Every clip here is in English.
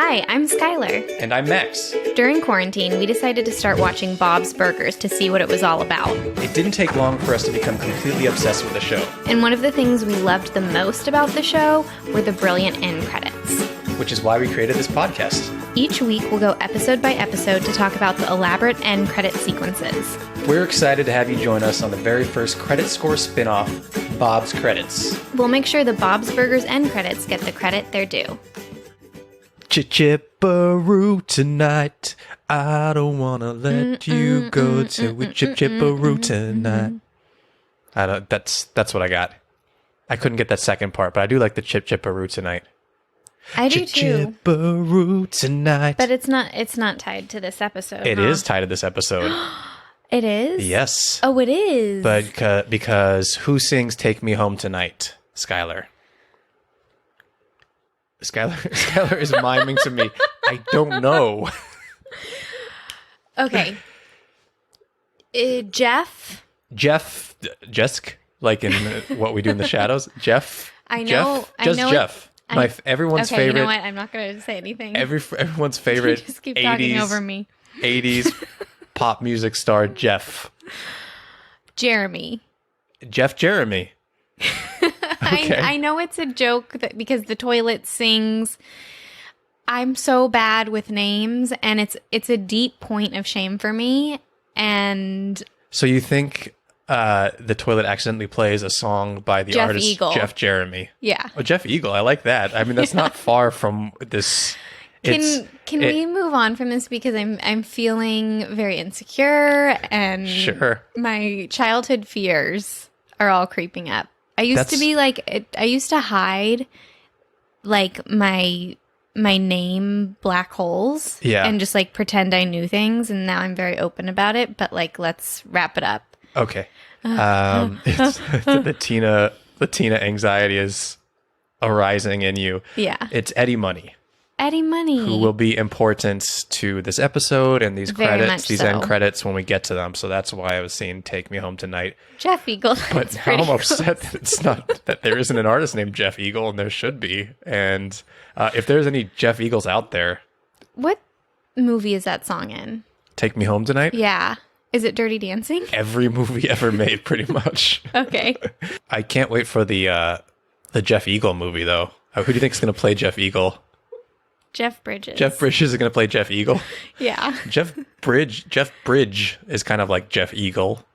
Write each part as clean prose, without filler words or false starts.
Hi, I'm Skylar. And I'm Max. During quarantine, we decided to start watching Bob's Burgers to see what it was all about. It didn't take long for us to become completely obsessed with the show. And one of the things we loved the most about the show were the brilliant end credits. Which is why we created this podcast. Each week, we'll go episode by episode to talk about the elaborate end credit sequences. We're excited to have you join us on the very first Credit Score spin-off, Bob's Credits. We'll make sure the Bob's Burgers end credits get the credit they're due. Chip-chipperoo tonight. I don't wanna let you go till we chip-chipperoo tonight. That's what I got. I couldn't get that second part, but I do like the chip-chipperoo tonight. I do too. Chip-chipperoo tonight. But it's not tied to this episode. It is tied to this episode. It is? Yes. Oh, it is. But because who sings Take Me Home Tonight? Skylar. Skylar is miming to me. I don't know. Okay. Jeff, like in What We Do in the Shadows. Jeff. I know. Jeff. Everyone's favorite. You know what? I'm not going to say anything. Everyone's favorite. Just keep talking over me. 80s pop music star Jeff. Jeremy. Jeff Jeremy. Okay. I know it's a joke because the toilet sings. I'm so bad with names, and it's a deep point of shame for me. And so you think the toilet accidentally plays a song by the Jeff artist Eagle. Jeff Jeremy? Yeah. Oh, Jeff Eagle. I like that. I mean, that's not far from this. Can we move on from this because I'm feeling very insecure and sure. My childhood fears are all creeping up. I used to hide like my name black holes and just like pretend I knew things, and now I'm very open about it, but like let's wrap it up. Okay. The Tina anxiety is arising in you. Yeah. It's Eddie Money. Eddie Money. Who will be important to this episode and these Very credits, these so. end credits when we get to them. So that's why I was saying Take Me Home Tonight. Jeff Eagle. But now I'm upset that it's not that there isn't an artist named Jeff Eagle, and there should be. And if there's any Jeff Eagles out there. What movie is that song in? Take Me Home Tonight? Yeah. Is it Dirty Dancing? Every movie ever made, pretty much. Okay. I can't wait for the Jeff Eagle movie, though. Who do you think is going to play Jeff Eagle? Jeff Bridges. Jeff Bridges is going to play Jeff Eagle? Yeah. Jeff Bridge is kind of like Jeff Eagle.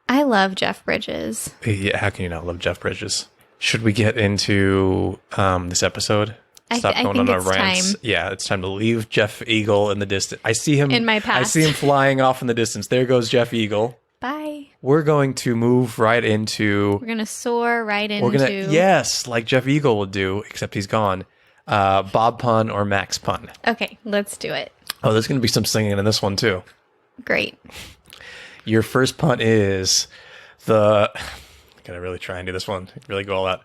I love Jeff Bridges. Yeah, how can you not love Jeff Bridges? Should we get into this episode? Stop going on our rants. Time. Yeah, it's time to leave Jeff Eagle in the distance. I see him in my past. I see him flying off in the distance. There goes Jeff Eagle. Bye. We're going to move right into. We're gonna soar right into. Yes, like Jeff Eagle would do, except he's gone. Bob pun or Max pun. Okay, let's do it. Oh, there's going to be some singing in this one too. Great. Your first pun is the. Gotta really try and do this one. Really go all out.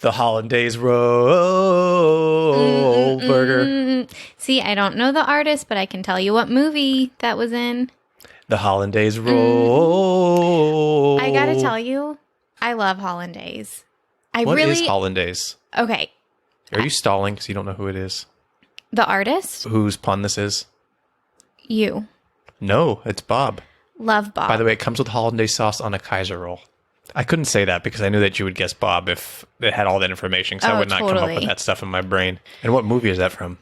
The Hollandaise roll burger. See, I don't know the artist, but I can tell you what movie that was in. The Hollandaise roll. I gotta tell you, I love Hollandaise. What is Hollandaise? Okay. Are you stalling because you don't know who it is? The artist? Whose pun this is? You. No, it's Bob. Love Bob. By the way, it comes with hollandaise sauce on a Kaiser roll. I couldn't say that because I knew that you would guess Bob if it had all that information, because I would not come up with that stuff in my brain. And what movie is that from?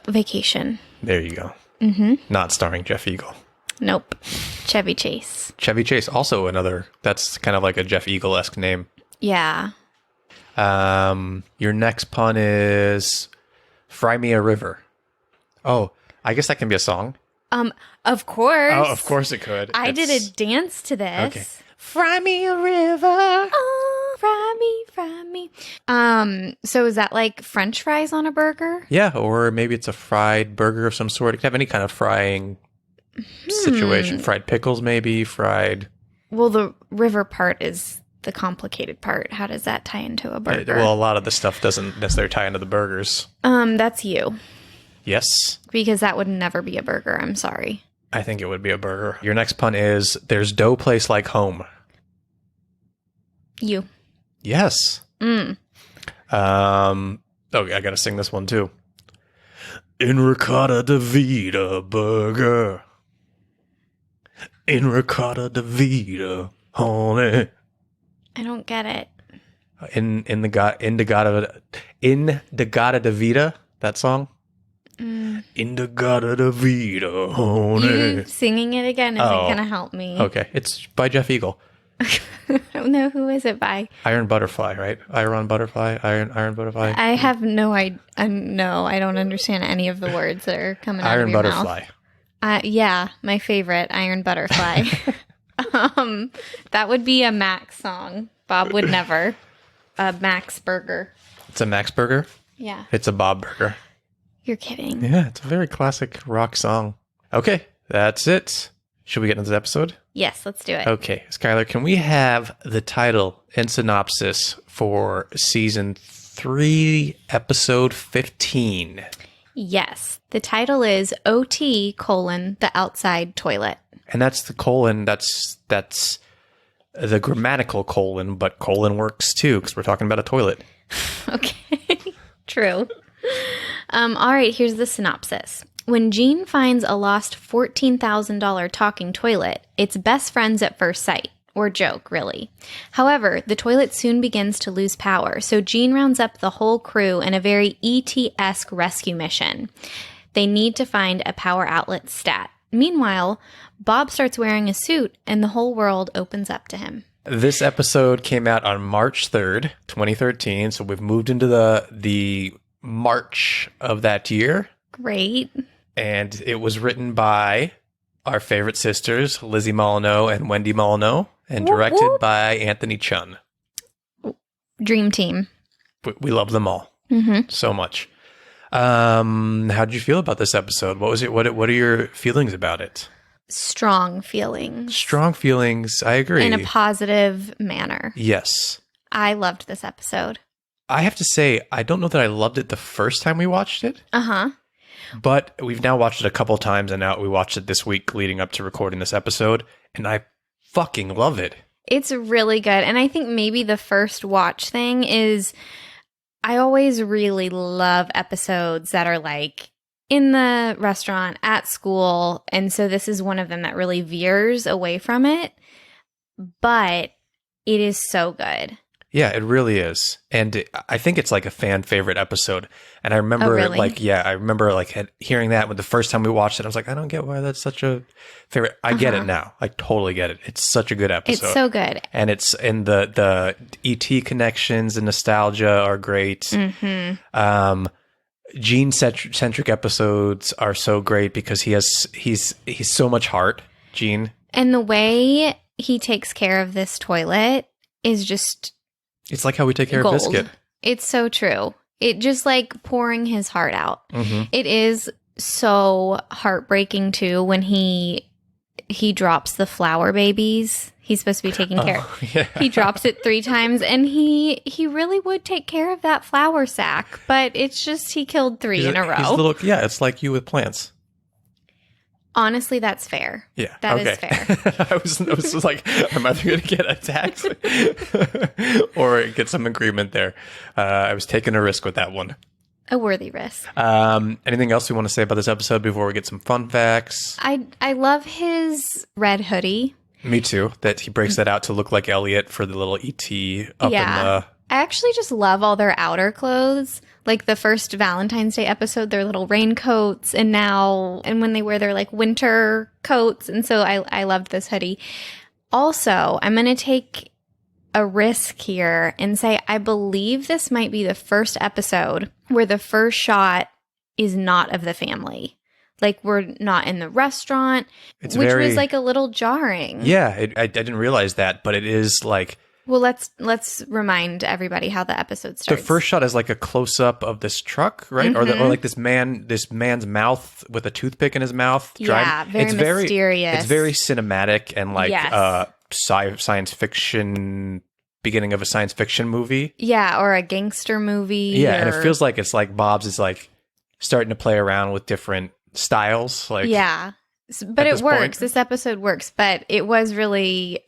Vacation. There you go. Mm-hmm. Not starring Jeff Eagle. Nope. Chevy Chase. Chevy Chase, also another, that's kind of like a Jeff Eagle-esque name. Yeah. Your next pun is Fry Me a River. Oh, I guess that can be a song. Of course. Oh, of course it could. I did a dance to this. Okay. Fry me a river. Oh, fry me. So is that like French fries on a burger? Yeah, or maybe it's a fried burger of some sort. It could have any kind of frying situation. Fried pickles, maybe. Fried. Well, the river part is the complicated part. How does that tie into a burger? Well, a lot of the stuff doesn't necessarily tie into the burgers. That's you. Yes. Because that would never be a burger. I'm sorry. I think it would be a burger. Your next pun is, there's no place like home. You. Yes. Oh, I gotta sing this one too. In ricotta de vita burger. In ricotta de vita, honey. I don't get it. In the Gata de Vita, that song. In the Gata de Vita, honey. You singing it again isn't gonna help me. Okay, it's by Jeff Eagle. I don't know, who is it by? Iron Butterfly, right? Iron Butterfly. I have no idea. No, I don't understand any of the words that are coming out of your mouth. Iron Butterfly. Yeah, my favorite, Iron Butterfly. That would be a Max song. Bob would never. A Max burger. It's a Max burger? Yeah. It's a Bob burger. You're kidding. Yeah, it's a very classic rock song. Okay, that's it. Should we get into this episode? Yes, let's do it. Okay, Skylar, can we have the title and synopsis for season 3, episode 15? Yes. The title is OT: the outside toilet. And that's the colon, that's the grammatical colon, but colon works too, because we're talking about a toilet. Okay, true. All right, here's the synopsis. When Jean finds a lost $14,000 talking toilet, it's best friends at first sight. Or joke, really. However, the toilet soon begins to lose power, so Jean rounds up the whole crew in a very ET-esque rescue mission. They need to find a power outlet stat. Meanwhile, Bob starts wearing a suit, and the whole world opens up to him. This episode came out on March 3rd, 2013, so we've moved into the March of that year. Great. And it was written by our favorite sisters, Lizzie Molyneux and Wendy Molyneux, and directed by Anthony Chun. Dream team. We love them all so much. How did you feel about this episode? What was it? What are your feelings about it? Strong feelings. Strong feelings. I agree. In a positive manner. Yes. I loved this episode. I have to say, I don't know that I loved it the first time we watched it. Uh-huh. But we've now watched it a couple times, and now we watched it this week leading up to recording this episode, and I fucking love it. It's really good. And I think maybe the first watch thing is I always really love episodes that are like in the restaurant, at school, and so this is one of them that really veers away from it, but it is so good. Yeah, it really is. And I think it's like a fan favorite episode. And I remember hearing that when the first time we watched it, I was like, I don't get why that's such a favorite. I get it now. I totally get it. It's such a good episode. It's so good. And it's in the ET connections and nostalgia are great. Mm-hmm. Gene-centric episodes are so great because he's so much heart, Gene. And the way he takes care of this toilet is just... It's like how we take care gold. of Biscuit. It's so true. It just like pouring his heart out. Mm-hmm. It is so heartbreaking too when he drops the flower babies. He's supposed to be taking care of. Yeah. He drops it 3 times, and he really would take care of that flower sack, but it's just he killed 3 in a row. It's like you with plants. Honestly, that's fair. Yeah. That is fair. I was like, I'm either going to get attacked or get some agreement there. I was taking a risk with that one. A worthy risk. Anything else we want to say about this episode before we get some fun facts? I love his red hoodie. Me too. That he breaks that out to look like Elliot for the little ET up in the... I actually just love all their outer clothes. Like the first Valentine's Day episode, their little raincoats, and when they wear their like winter coats. And so I loved this hoodie. Also, I'm going to take a risk here and say I believe this might be the first episode where the first shot is not of the family. Like we're not in the restaurant, which was like a little jarring. Yeah, I didn't realize that, but it is like... Well, let's remind everybody how the episode starts. The first shot is like a close up of this truck, right? Mm-hmm. Or like this man's mouth with a toothpick in his mouth. Yeah, very mysterious. It's very cinematic and like yes. Science fiction, beginning of a science fiction movie. Yeah, or a gangster movie. Yeah, and it feels like it's like Bob's is like starting to play around with different styles. Like yeah, but it works. This episode works, but it was really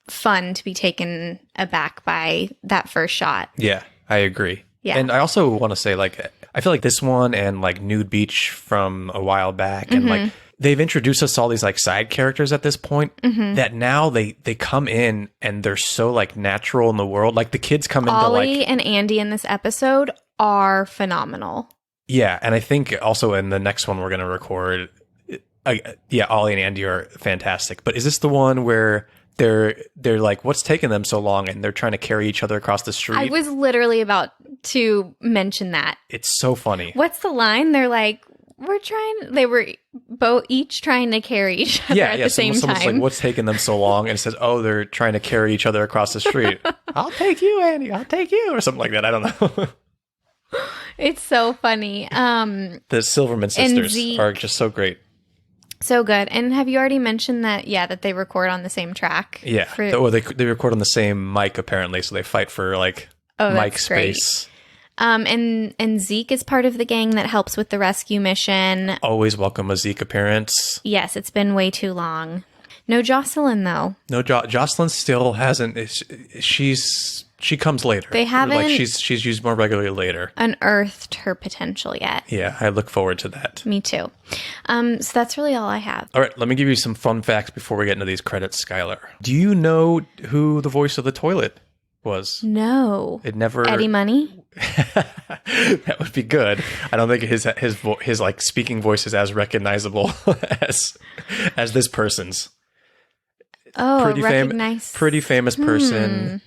fun to be taken aback by that first shot. Yeah, I agree. Yeah. And I also want to say, like, I feel like this one and like Nude Beach from a while back and like they've introduced us to all these like side characters at this point that now they come in and they're so like natural in the world. Like the kids come into like Ollie and Andy in this episode are phenomenal. Yeah, and I think also in the next one we're going to record, Ollie and Andy are fantastic. But is this the one where they're like, what's taking them so long? And they're trying to carry each other across the street. I was literally about to mention that. It's so funny. What's the line? They're like, they were each trying to carry each other at the same time. Someone's like, what's taking them so long? And it says, oh, they're trying to carry each other across the street. I'll take you, Andy. I'll take you. Or something like that. I don't know. It's so funny. The Silverman sisters are just so great. So good. And have you already mentioned that, that they record on the same track? Yeah. They record on the same mic, apparently, so they fight for, like, mic space. And Zeke is part of the gang that helps with the rescue mission. Always welcome a Zeke appearance. Yes, it's been way too long. No Jocelyn, though. No, Jocelyn still hasn't. She comes later. They haven't. Like she's used more regularly later. Unearthed her potential yet. Yeah, I look forward to that. Me too. So that's really all I have. All right, let me give you some fun facts before we get into these credits, Skylar. Do you know who the voice of the toilet was? No. It never. Eddie Money. That would be good. I don't think his like speaking voice is as recognizable as this person's. Oh, pretty famous person.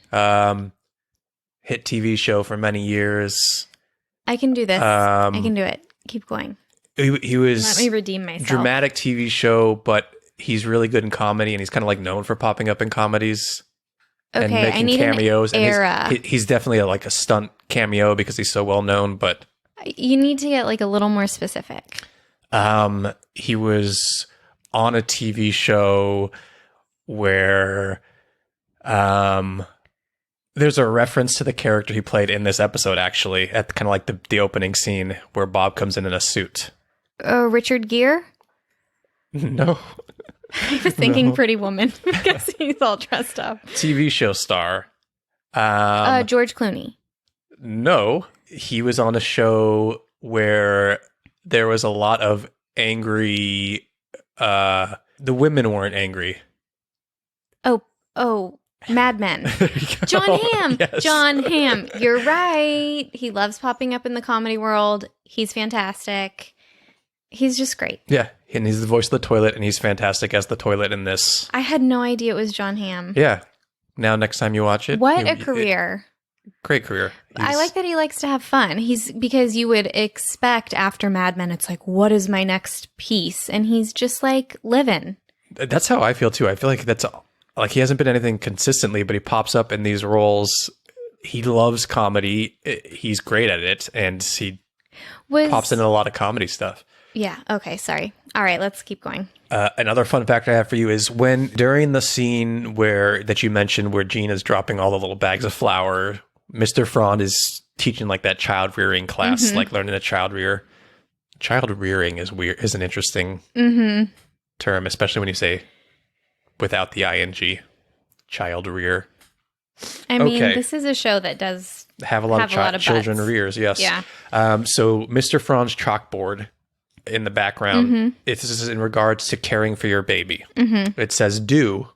Hit TV show for many years. I can do this. I can do it. Keep going. He was. Let me redeem myself. Dramatic TV show, but he's really good in comedy, and he's kind of like known for popping up in comedies. Okay, and making I need cameos. An era. And he's definitely like a stunt cameo because he's so well known. But you need to get like a little more specific. He was on a TV show where there's a reference to the character he played in this episode, actually, at kind of like the opening scene where Bob comes in a suit. Richard Gere? No. I was thinking Pretty Woman because he's all dressed up. TV show star. George Clooney. No. He was on a show where there was a lot of angry... the women weren't angry. Oh, Mad Men. John Hamm. Yes. John Hamm. You're right. He loves popping up in the comedy world. He's fantastic. He's just great. Yeah. And he's the voice of the toilet, and he's fantastic as the toilet in this. I had no idea it was John Hamm. Yeah. Now, next time you watch it. What a career. Great career. I like that he likes to have fun. Because you would expect after Mad Men, it's like, what is my next piece? And he's just like living. That's how I feel too. I feel like that's like he hasn't been anything consistently, but he pops up in these roles. He loves comedy. He's great at it, and he pops into a lot of comedy stuff. Yeah. Okay. Sorry. All right. Let's keep going. Another fun fact I have for you is during the scene that you mentioned where Gene is dropping all the little bags of flour, Mr. Frond is teaching like that child rearing class, like learning to child rear. Child rearing is weird. Is an interesting term, especially when you say without the ing. Child rear. I mean, this is a show that does have a lot of children rears. Yes. Yeah. So Mr. Frond's chalkboard in the background, this is in regards to caring for your baby. It says do, :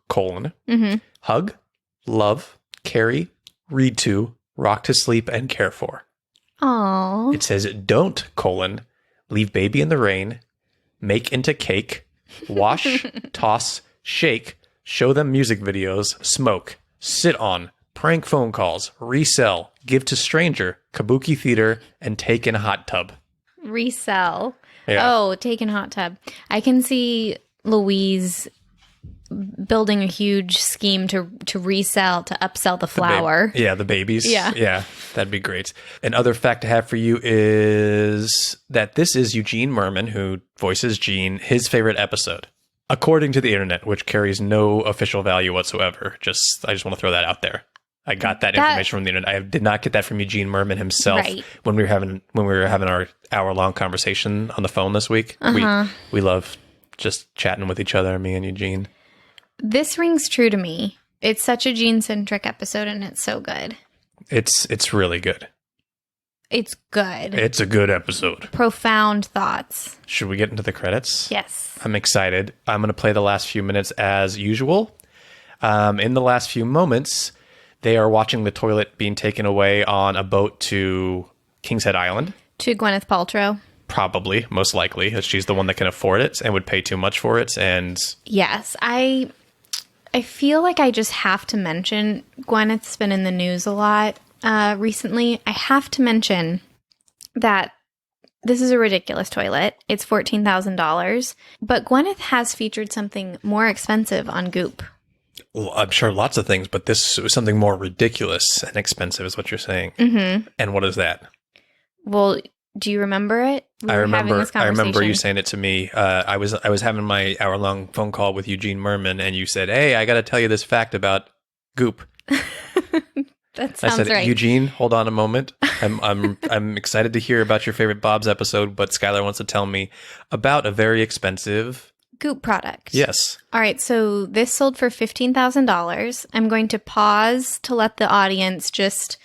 hug, love, carry, read to, rock to sleep, and care for. Aww. It says don't, : leave baby in the rain, make into cake, wash, toss, shake, show them music videos, smoke, sit on, prank phone calls, resell, give to stranger, kabuki theater, and take in hot tub. Resell. Yeah. Oh, take in hot tub. I can see Louise building a huge scheme to resell, to upsell the flour. The babies. Yeah. Yeah, that'd be great. Another fact I have for you is that this is Eugene Merman, who voices Gene, his favorite episode. According to the internet, which carries no official value whatsoever. I just want to throw that out there. I got that information from the internet. I did not get that from Eugene Merman himself when we were having our hour-long conversation on the phone this week. We love just chatting with each other, me and Eugene. This rings true to me. It's such a Gene-centric episode, and it's so good. It's really good. It's good. It's a good episode. Profound thoughts. Should we get into the credits? Yes. I'm excited. I'm going to play the last few minutes as usual. In the last few moments, they are watching the toilet being taken away on a boat to King's Head Island. To Gwyneth Paltrow. Probably, most likely, as she's the one that can afford it and would pay too much for it. And yes, I feel like I just have to mention, Gwyneth's been in the news a lot recently. I have to mention that this is a ridiculous toilet. It's $14,000, but Gwyneth has featured something more expensive on Goop. Well, I'm sure lots of things, but this was something more ridiculous and expensive is what you're saying. Mm-hmm. And what is that? Well, do you remember it? I remember you saying it to me. I was having my hour-long phone call with Eugene Merman, and you said, "Hey, I got to tell you this fact about Goop." That sounds right. Eugene, hold on a moment. I'm excited to hear about your favorite Bob's episode, but Skylar wants to tell me about a very expensive Goop product. Yes. All right, so this sold for $15,000. I'm going to pause to let the audience just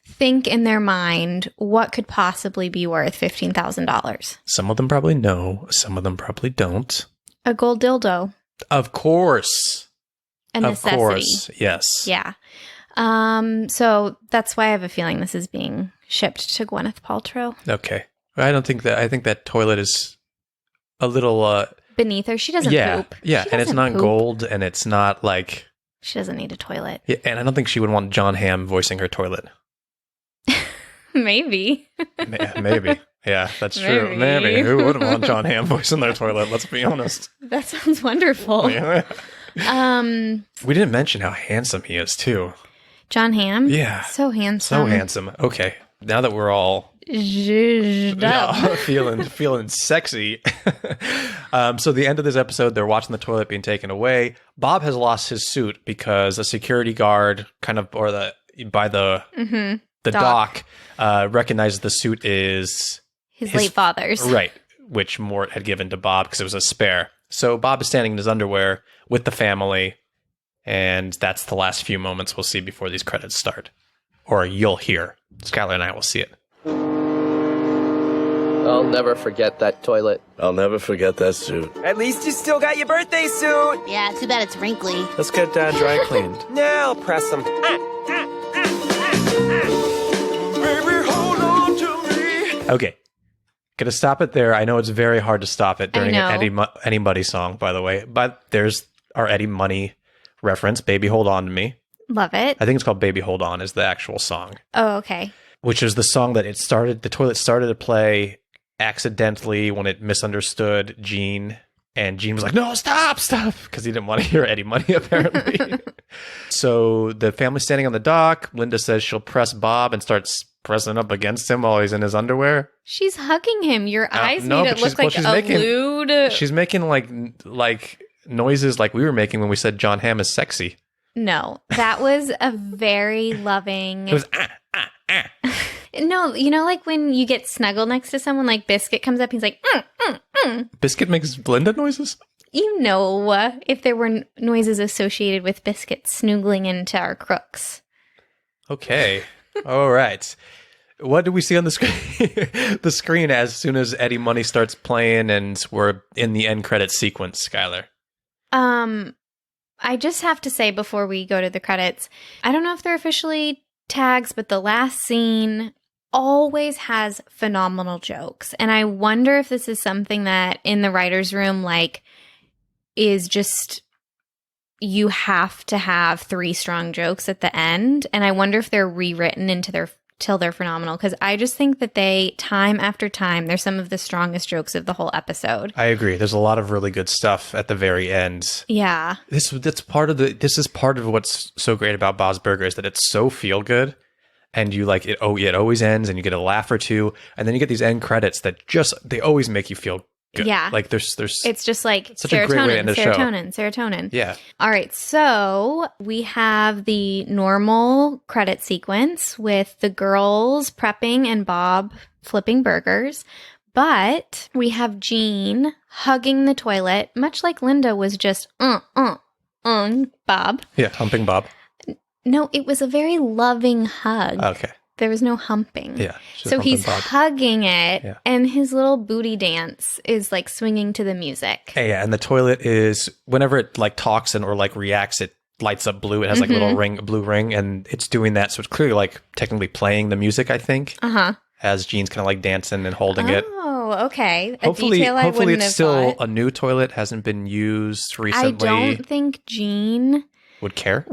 think in their mind what could possibly be worth $15,000. Some of them probably know. Some of them probably don't. A gold dildo. Of course. A necessity. Of course. Yes. Yeah. So that's why I have a feeling this is being shipped to Gwyneth Paltrow. Okay. I think that toilet is a little beneath her. She doesn't poop. Yeah, and it's not gold, and it's not like... She doesn't need a toilet. Yeah, and I don't think she would want John Hamm voicing her toilet. Maybe. Maybe. Yeah, that's true. Maybe. Who wouldn't want John Hamm voicing their toilet? Let's be honest. That sounds wonderful. Yeah. We didn't mention how handsome he is, too. John Hamm? Yeah. So handsome. So handsome. Okay. Now that we're all... zhuzhed up. feeling sexy. So the end of this episode, they're watching the toilet being taken away. Bob has lost his suit because a security guard by the dock recognized the suit is his late father's. Right, which Mort had given to Bob because it was a spare. So Bob is standing in his underwear with the family, and that's the last few moments we'll see before these credits start. Or you'll hear. Skylar and I will see it. I'll never forget that toilet. I'll never forget that suit. At least you still got your birthday suit. Yeah, too bad it's wrinkly. Let's get Dad dry cleaned. Now I'll press them. Baby, hold on to me. Okay. Gonna stop it there. I know it's very hard to stop it during an Eddie Money song, by the way. But there's our Eddie Money reference, Baby Hold On to Me. Love it. I think it's called Baby Hold On is the actual song. Oh, okay. Which is the song that the toilet started to play accidentally when it misunderstood Gene. And Gene was like, no, stop, because he didn't want to hear Eddie Money, apparently. So the family's standing on the dock. Linda says she'll press Bob and starts pressing up against him while he's in his underwear. She's hugging him. Your eyes made it look like a lewd. She's making like noises like we were making when we said John Hamm is sexy. No, that was a very loving... It was No, like when you get snuggled next to someone, like Biscuit comes up, he's like, Biscuit makes Linda noises? If there were noises associated with Biscuit snoogling into our crooks. Okay. All right. What do we see on the screen? The screen as soon as Eddie Money starts playing and we're in the end credits sequence, Skylar. I just have to say before we go to the credits, I don't know if they're officially tags, but the last scene always has phenomenal jokes. And I wonder if this is something that in the writer's room, is just, you have to have 3 strong jokes at the end. And I wonder if they're rewritten till they're phenomenal. Because I just think that they, time after time, they're some of the strongest jokes of the whole episode. I agree. There's a lot of really good stuff at the very end. Yeah. This is part of what's so great about Bob's Burger is that it's so feel good. And you like it. Oh, it always ends, and you get a laugh or two, and then you get these end credits that they always make you feel good. Yeah, like there's. It's just like such a great way to end the show. Serotonin. Yeah. All right, so we have the normal credit sequence with the girls prepping and Bob flipping burgers, but we have Gene hugging the toilet, much like Linda was just Bob. Yeah, humping Bob. No, it was a very loving hug. Okay. There was no humping. Yeah. So he's hugging it, and his little booty dance is like swinging to the music. Yeah, and the toilet is, whenever it like talks and or like reacts, it lights up blue. It has like a little blue ring, and it's doing that. So it's clearly like technically playing the music, I think. As Jean's kind of like dancing and holding it. Oh, okay. Hopefully it's still a new toilet, hasn't been used recently. I don't think Jean would care.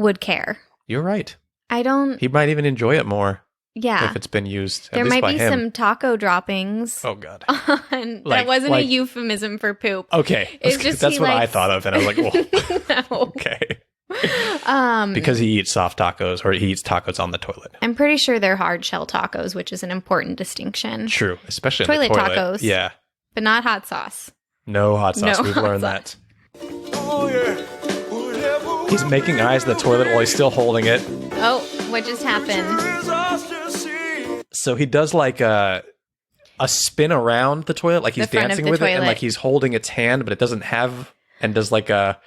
You're right. He might even enjoy it more. Yeah. If it's been used. There might be some taco droppings. Oh, God. That wasn't a euphemism for poop. Okay. That's what I thought of. And I was like, well, no. Okay. Because he eats soft tacos, or he eats tacos on the toilet. I'm pretty sure they're hard shell tacos, which is an important distinction. True. Especially toilet in the toilet. Tacos. Yeah. But not hot sauce. No hot sauce. We've learned that. He's making eyes at the toilet while he's still holding it. Oh, what just happened? So he does like a spin around the toilet, like he's dancing with it, and like he's holding its hand, but it doesn't have, and does like a...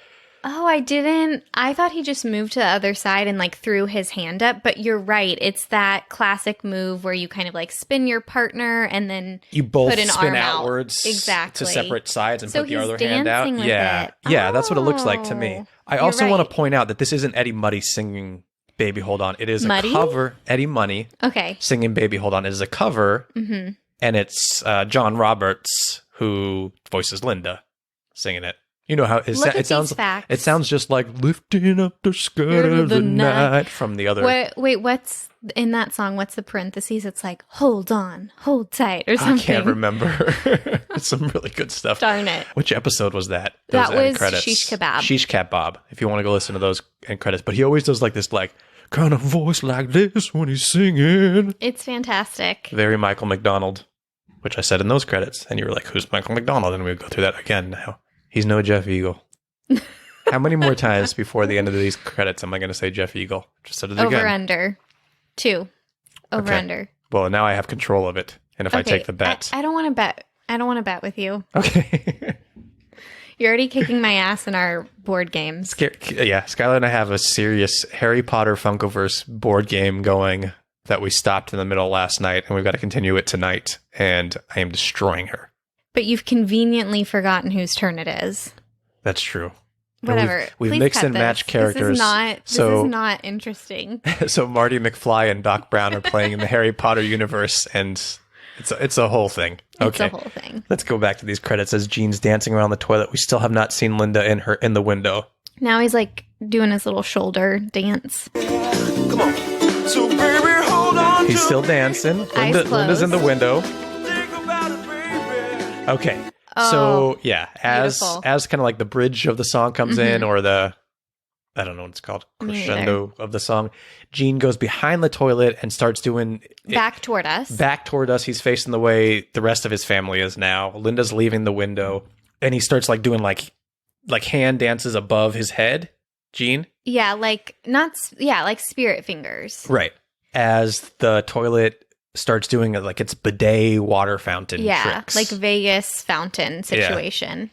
Oh, I thought he just moved to the other side and like threw his hand up, but you're right. It's that classic move where you kind of like spin your partner and then you both put an spin arm outwards exactly. to separate sides and so put the other hand out. With yeah. it. Yeah, that's what it looks like to me. I also want to point out that this isn't Eddie Money singing Baby Hold On. It is a cover. Eddie Money singing Baby Hold On. It is a cover, and it's John Roberts, who voices Linda, singing it. You know how it sounds. It sounds just like lifting up the skirt of the night from the other. Wait, what's in that song? What's the parentheses? It's like hold on, hold tight, or something. I can't remember. It's some really good stuff. Darn it! Which episode was that? That was Shish Kebab. Shish Kebab. If you want to go listen to those end credits, but he always does like this, like kind of voice like this when he's singing. It's fantastic. Very Michael McDonald, which I said in those credits, and you were like, "Who's Michael McDonald?" And we would go through that again now. He's no Jeff Eagle. How many more times before the end of these credits am I going to say Jeff Eagle? Just said it again. Over under. 2. Over under. Well, now I have control of it. And if I take the bet. I don't want to bet. I don't want to bet with you. Okay. You're already kicking my ass in our board games. Yeah. Skylar and I have a serious Harry Potter Funkoverse board game going that we stopped in the middle last night. And we've got to continue it tonight. And I am destroying her. But you've conveniently forgotten whose turn it is. That's true. Whatever. We've mixed and matched characters. This is not interesting. So Marty McFly and Doc Brown are playing in the Harry Potter universe, and it's a whole thing. Okay. It's a whole thing. Let's go back to these credits as Jean's dancing around the toilet. We still have not seen Linda in the window. Now he's like doing his little shoulder dance. Come on. So baby, hold on. He's still dancing. Linda's in the window. Okay. So yeah, as kind of like the bridge of the song comes in, or I don't know what it's called, crescendo of the song, Jean goes behind the toilet and starts doing back toward us. Back toward us. He's facing the way the rest of his family is now. Linda's leaving the window, and he starts like doing like hand dances above his head. Jean. Yeah, like spirit fingers. Right. As the toilet starts doing like its bidet water fountain tricks. Like Vegas fountain situation.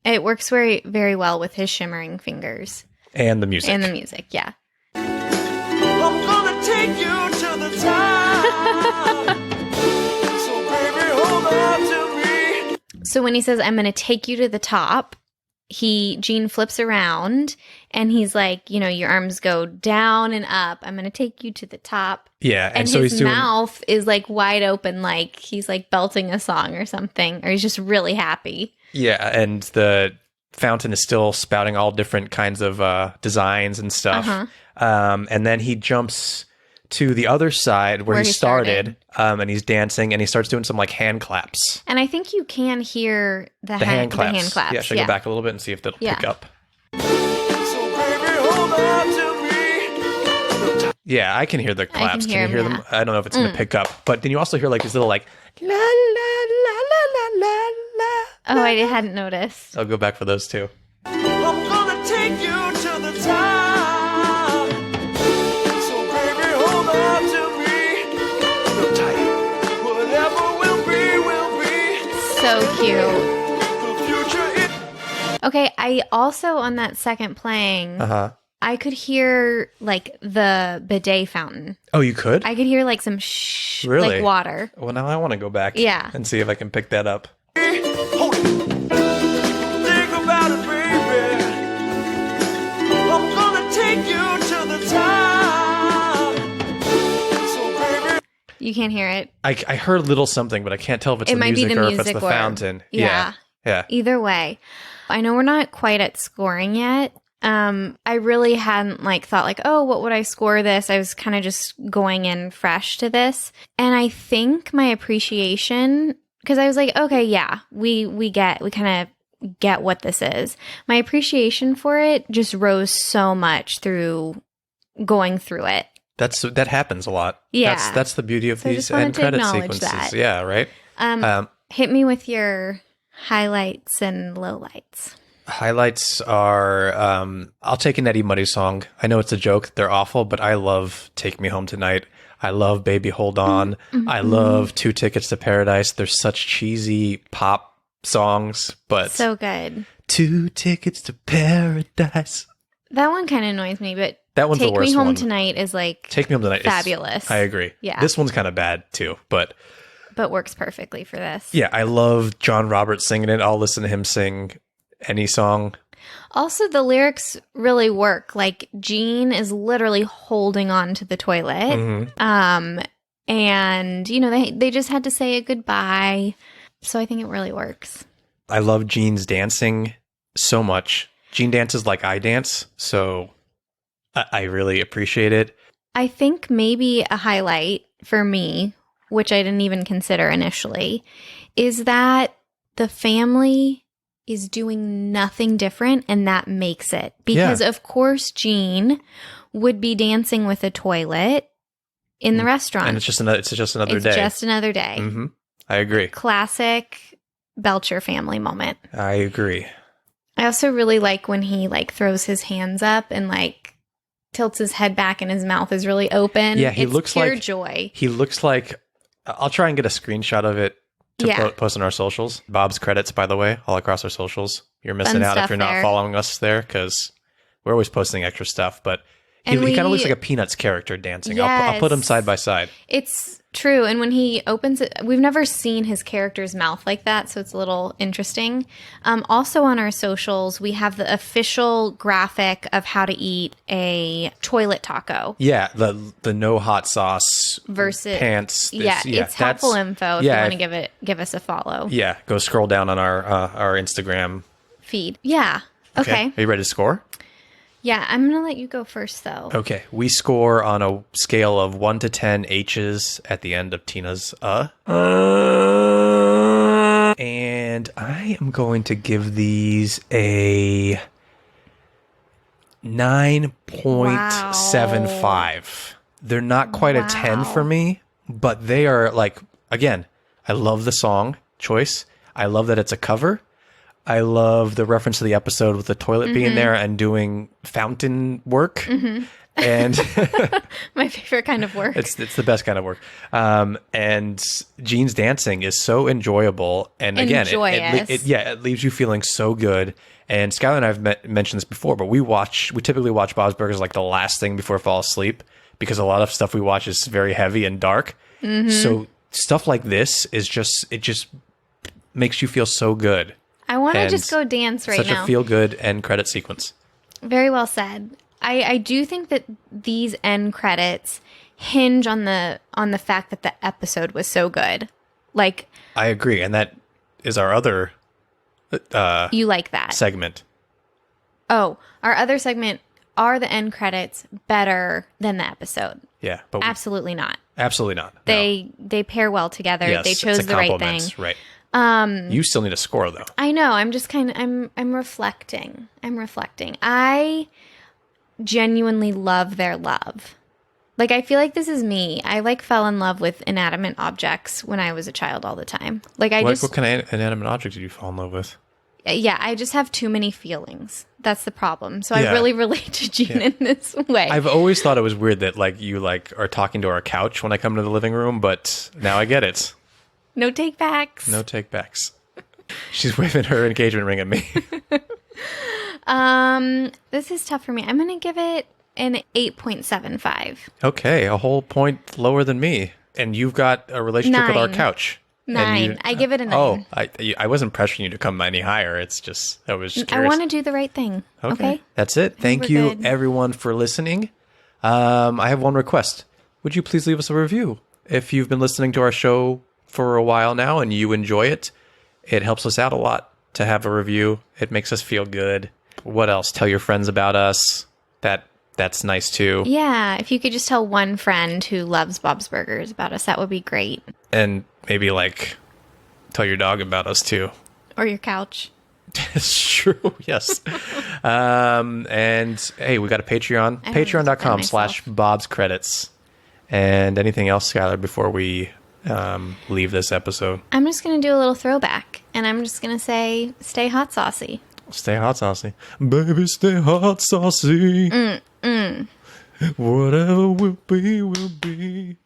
Yeah. It works very, very well with his shimmering fingers. And the music. Yeah. I'm gonna take you to the top. So baby, hold on to me. So when he says, I'm gonna take you to the top, Gene flips around and he's like, your arms go down and up. I'm going to take you to the top. Yeah. And so his mouth is like wide open, like he's like belting a song or something, or he's just really happy. Yeah. And the fountain is still spouting all different kinds of designs and stuff. And then he jumps to the other side where he started. And he's dancing and he starts doing some like hand claps. And I think you can hear the hand claps. Yeah, should I go back a little bit and see if that'll pick up? So baby, hold on to me. Yeah, I can hear the claps. Can you hear them? I don't know if it's going to pick up. But then you also hear like these little like la la la la la la. Oh, I hadn't noticed. I'll go back for those too. I'm gonna take you to the top. So baby, hold on to me. Real tight. Whatever will be. So cute. The future is... Okay, I also on that second playing, I could hear like the bidet fountain. Oh, you could? I could hear like some really? like water. Well, now I want to go back and see if I can pick that up. Hold it. Think about it, baby. I'm gonna take you to the top. So, baby. You can't hear it. I heard a little something, but I can't tell if it's It the might music be the or music if it's the or- fountain. Yeah. Yeah. Either way. I know we're not quite at scoring yet. I really hadn't like thought like, oh, what would I score this? I was kind of just going in fresh to this. And I think my appreciation, because I was like, okay, yeah, we kind of get what this is. My appreciation for it just rose so much through going through it. That happens a lot. Yeah. That's the beauty of So I these just wanted end to credit acknowledge sequences. that. Yeah, right? Hit me with your highlights and lowlights. Highlights are I'll take an Eddie Money song. I know it's a joke. They're awful, but I love Take Me Home Tonight. I love Baby Hold On. I love 2 Tickets to Paradise. They're such cheesy pop songs, but So good. 2 Tickets to Paradise. That one kind of annoys me, but That one's the Take worst Me Home one. Tonight is like Take Me Home Tonight fabulous. I agree. Yeah. This one's kind of bad too, but works perfectly for this. yeah, I love John Roberts singing it. I'll listen to him sing any song. Also, the lyrics really work. Like Jean is literally holding on to the toilet, and you know they just had to say a goodbye. So I think it really works. I love Jean's dancing so much. Jean dances like I dance, so I really appreciate it. I think maybe a highlight for me, which I didn't even consider initially, is that the family is doing nothing different, and that makes it. Because of course Jean would be dancing with a toilet in the restaurant. And it's just another day. It's just another day. Mm-hmm. I agree. Classic Belcher family moment. I agree. I also really like when he like throws his hands up and like tilts his head back and his mouth is really open. Yeah, he it's looks pure like joy. He looks like I'll try and get a screenshot of it to post on our socials. Bob's credits, by the way, all across our socials. You're missing Fun out if stuff you're not there. following us there because we're always posting extra stuff. But he kind of looks like a Peanuts character dancing. I'll put him side by side. It's true. And when he opens it, we've never seen his character's mouth like that, so it's a little interesting. Also on our socials, we have the official graphic of how to eat a toilet taco. Yeah, the no hot sauce Versus pants. It's helpful info if you want to give us a follow. Yeah, go scroll down on our Instagram Feed. Yeah. Okay. Are you ready to score? Yeah, I'm going to let you go first, though. Okay. We score on a scale of 1 to 10 H's at the end of Tina's and I am going to give these a 9.75. They're not quite a 10 for me, but they are like, again, I love the song choice. I love that it's a cover. I love the reference to the episode with the toilet being there and doing fountain work. And my favorite kind of work. It's the best kind of work. And Jean's dancing is so enjoyable. And again, it leaves you feeling so good. And Skylar and I have mentioned this before, but we typically watch Bob's Burgers like the last thing before we fall asleep because a lot of stuff we watch is very heavy and dark. So stuff like this is just makes you feel so good. I want to just go dance right now. Such a feel-good end credit sequence. Very well said. I do think that these end credits hinge on the fact that the episode was so good. Like, I agree, and that is our other you like that segment. Oh, our other segment, are the end credits better than the episode? Yeah, but absolutely not. Absolutely not. They pair well together. Yes, they chose the right thing. Right. You still need a score though. I know. I'm just I'm reflecting. I genuinely love their love. Like, I feel like this is me. I fell in love with inanimate objects when I was a child all the time. Like, what kind of inanimate object did you fall in love with? Yeah, I just have too many feelings. That's the problem. So I really relate to Jean in this way. I've always thought it was weird that you are talking to our couch when I come to the living room, but now I get it. No take backs. No take backs. She's waving her engagement ring at me. This is tough for me. I'm going to give it an 8.75. Okay, a whole point lower than me. And you've got a relationship with our couch. 9. I give it a 9. Oh, I wasn't pressuring you to come any higher. It's just, I was just curious. I want to do the right thing. Okay. That's it. Thank you, everyone, for listening. I have one request. Would you please leave us a review? If you've been listening to our show for a while now and you enjoy it, it helps us out a lot to have a review. It makes us feel good. What else? Tell your friends about us. That's nice too. Yeah, if you could just tell one friend who loves Bob's Burgers about us, that would be great. And maybe tell your dog about us too. Or your couch. It's true, yes. And hey, we got a Patreon. Patreon.com/BobsCredits. And anything else, Skylar, before we leave this episode? I'm just going to do a little throwback. And I'm just going to say, stay hot saucy. Stay hot saucy. Baby, stay hot saucy. Whatever will be, will be.